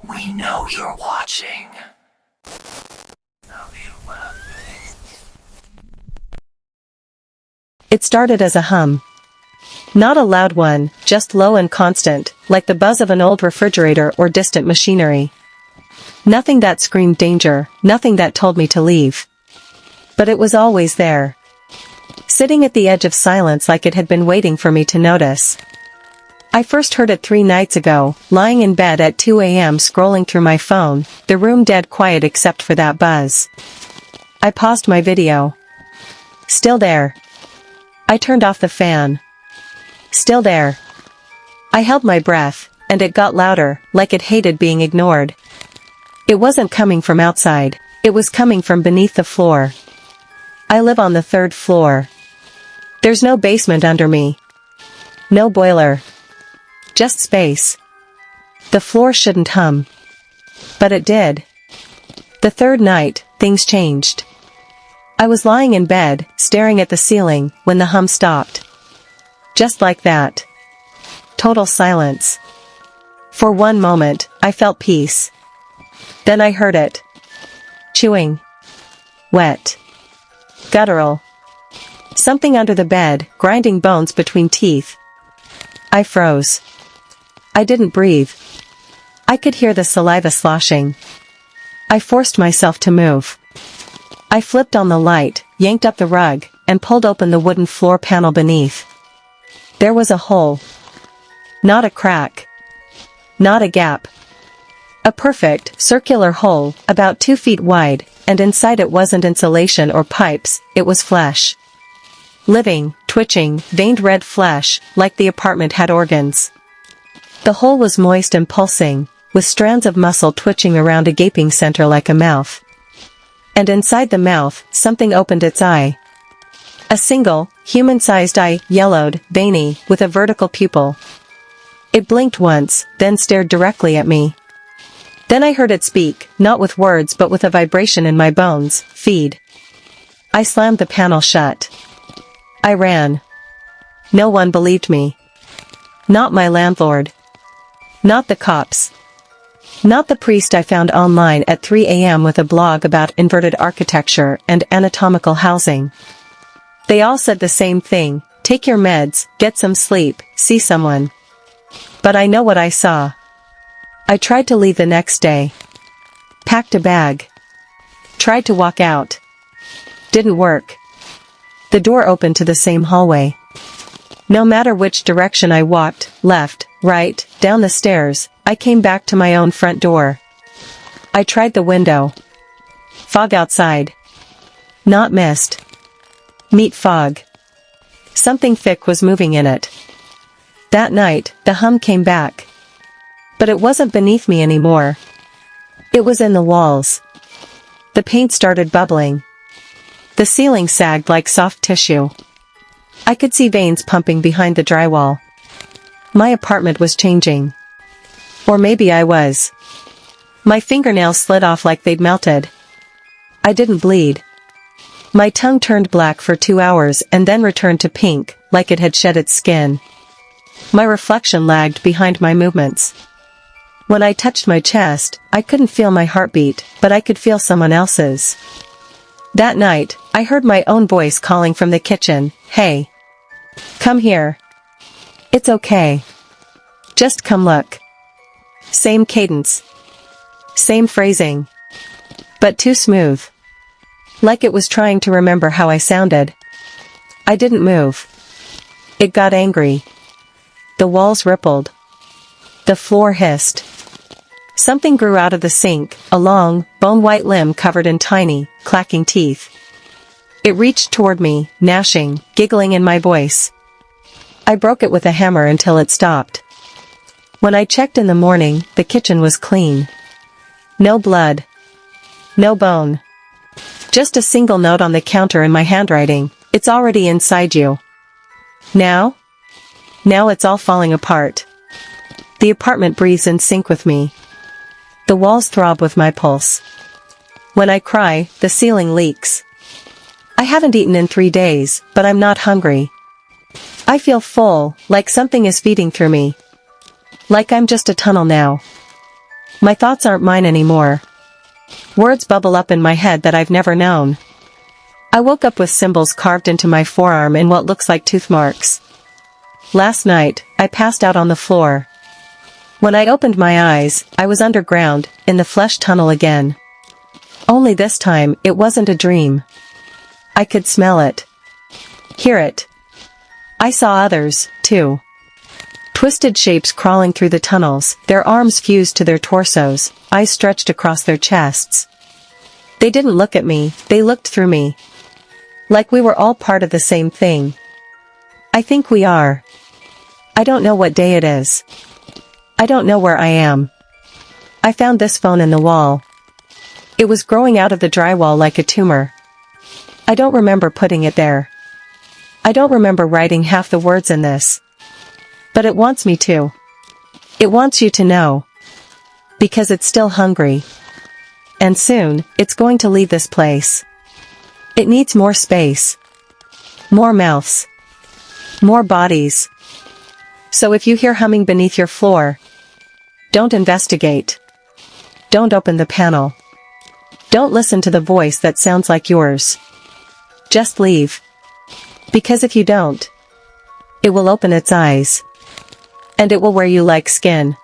We know you're watching. It started as a hum. Not a loud one, just low and constant, like the buzz of an old refrigerator or distant machinery. Nothing that screamed danger, nothing that told me to leave. But it was always there. Sitting at the edge of silence like it had been waiting for me to notice. I first heard it 3 nights ago, lying in bed at 2 a.m. scrolling through my phone, the room dead quiet except for that buzz. I paused my video. Still there. I turned off the fan. Still there. I held my breath, and it got louder, like it hated being ignored. It wasn't coming from outside, it was coming from beneath the floor. I live on the 3rd floor. There's no basement under me. No boiler. Just space. The floor shouldn't hum. But it did. The 3rd night, things changed. I was lying in bed, staring at the ceiling, when the hum stopped. Just like that. Total silence. For one moment, I felt peace. Then I heard it. Chewing. Wet. Guttural. Something under the bed, grinding bones between teeth. I froze. I didn't breathe. I could hear the saliva sloshing. I forced myself to move. I flipped on the light, yanked up the rug, and pulled open the wooden floor panel beneath. There was a hole. Not a crack. Not a gap. A perfect, circular hole, about 2 feet wide, and inside it wasn't insulation or pipes, it was flesh. Living, twitching, veined red flesh, like the apartment had organs. The hole was moist and pulsing, with strands of muscle twitching around a gaping center like a mouth. And inside the mouth, something opened its eye. A single, human-sized eye, yellowed, veiny, with a vertical pupil. It blinked once, then stared directly at me. Then I heard it speak, not with words but with a vibration in my bones, feed. I slammed the panel shut. I ran. No one believed me. Not my landlord. Not the cops. Not the priest I found online at 3 a.m. with a blog about inverted architecture and anatomical housing. They all said the same thing, take your meds, get some sleep, see someone. But I know what I saw. I tried to leave the next day. Packed a bag. Tried to walk out. Didn't work. The door opened to the same hallway. No matter which direction I walked, left, right, down the stairs, I came back to my own front door. I tried the window. Fog outside. Not mist. Meat fog. Something thick was moving in it. That night, the hum came back. But it wasn't beneath me anymore. It was in the walls. The paint started bubbling. The ceiling sagged like soft tissue. I could see veins pumping behind the drywall. My apartment was changing. Or maybe I was. My fingernails slid off like they'd melted. I didn't bleed. My tongue turned black for 2 hours and then returned to pink, like it had shed its skin. My reflection lagged behind my movements. When I touched my chest, I couldn't feel my heartbeat, but I could feel someone else's. That night, I heard my own voice calling from the kitchen, "Hey. Come here. It's okay. Just come look." Same cadence. Same phrasing. But too smooth. Like it was trying to remember how I sounded. I didn't move. It got angry. The walls rippled. The floor hissed. Something grew out of the sink, a long, bone-white limb covered in tiny, clacking teeth. It reached toward me, gnashing, giggling in my voice. I broke it with a hammer until it stopped. When I checked in the morning, the kitchen was clean. No blood. No bone. Just a single note on the counter in my handwriting, "It's already inside you." Now? Now it's all falling apart. The apartment breathes in sync with me. The walls throb with my pulse. When I cry, the ceiling leaks. I haven't eaten in 3 days, but I'm not hungry. I feel full, like something is feeding through me. Like I'm just a tunnel now. My thoughts aren't mine anymore. Words bubble up in my head that I've never known. I woke up with symbols carved into my forearm in what looks like tooth marks. Last night, I passed out on the floor. When I opened my eyes, I was underground, in the flesh tunnel again. Only this time, it wasn't a dream. I could smell it. Hear it. I saw others, too. Twisted shapes crawling through the tunnels, their arms fused to their torsos, eyes stretched across their chests. They didn't look at me, they looked through me. Like we were all part of the same thing. I think we are. I don't know what day it is. I don't know where I am. I found this phone in the wall. It was growing out of the drywall like a tumor. I don't remember putting it there. I don't remember writing half the words in this. But it wants me to. It wants you to know. Because it's still hungry. And soon, it's going to leave this place. It needs more space. More mouths. More bodies. So if you hear humming beneath your floor, don't investigate. Don't open the panel. Don't listen to the voice that sounds like yours. Just leave. Because if you don't, it will open its eyes. And it will wear you like skin.